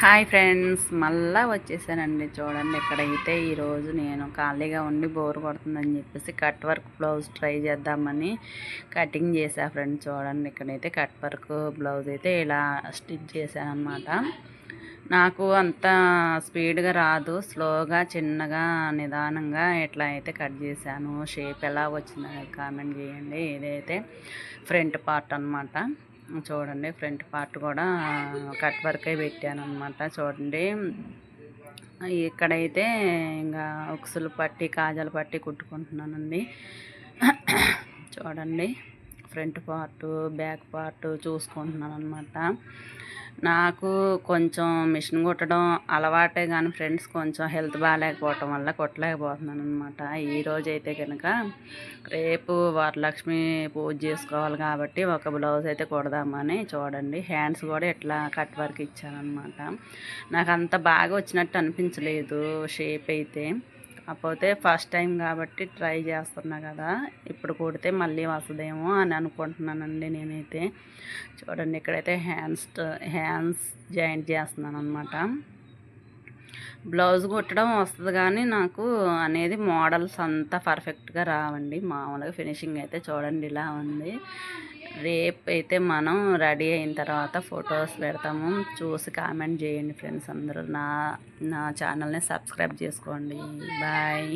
Hi friends, మళ్ళీ వచ్చేసానండి. చూడండి, ఇక్కడైతే ఈరోజు నేను ఖాళీగా ఉండి బోర్ కొడుతుందని చెప్పేసి కట్ వర్క్ బ్లౌజ్ ట్రై చేద్దామని కటింగ్ చేసా ఫ్రెండ్స్. చూడండి, ఇక్కడైతే కట్ వర్క్ బ్లౌజ్ అయితే ఇలా స్టిచ్ చేశాను అనమాట. నాకు అంత స్పీడ్గా రాదు, స్లోగా చిన్నగా నిదానంగా ఇట్లా అయితే కట్ చేశాను. షేప్ ఎలా వచ్చిందని కామెంట్ చేయండి. ఇదైతే ఫ్రంట్ పార్ట్ అనమాట. చూడండి, ఫ్రంట్ పార్ట్ కూడా కట్ వర్కే పెట్టాను అనమాట. చూడండి, ఇక్కడైతే ఇంకా ఉక్సులు పట్టి కాజాలు పట్టి కుట్టుకుంటున్నానండి. చూడండి, ఫ్రంట్ పార్ట్ బ్యాక్ పార్ట్ చూసుకుంటున్నాను అనమాట. నాకు కొంచెం మిషన్ కుట్టడం అలవాటే కానీ ఫ్రెండ్స్, కొంచెం హెల్త్ బాగాలేకపోవటం వల్ల కుట్టలేకపోతున్నాను అనమాట. ఈరోజు అయితే కనుక రేపు వరలక్ష్మి పూజ చేసుకోవాలి కాబట్టి ఒక బ్లౌజ్ అయితే కుడదామని. చూడండి, హ్యాండ్స్ కూడా ఇట్లా కట్ వర్క్ ఇచ్చానమాట. నాకు అంత బాగా వచ్చినట్టు అనిపించలేదు షేప్ అయితే. కాకపోతే ఫస్ట్ టైం కాబట్టి ట్రై చేస్తున్నా కదా, ఇప్పుడు కుడితే మళ్ళీ వస్తుందేమో అని అనుకుంటున్నానండి నేనైతే. చూడండి, ఇక్కడైతే హ్యాండ్స్ జాయింట్ చేస్తున్నాను అనమాట. బ్లౌజ్ కుట్టడం వస్తుంది కానీ నాకు అనేది మోడల్స్ అంతా పర్ఫెక్ట్గా రావండి. మామూలుగా ఫినిషింగ్ అయితే చూడండి ఇలా ఉంది. రేపు అయితే మనం రెడీ అయిన తర్వాత ఫొటోస్ పెడతాము, చూసి కామెంట్ చేయండి ఫ్రెండ్స్. అందరూ నా ఛానల్ని సబ్స్క్రైబ్ చేసుకోండి. బాయ్.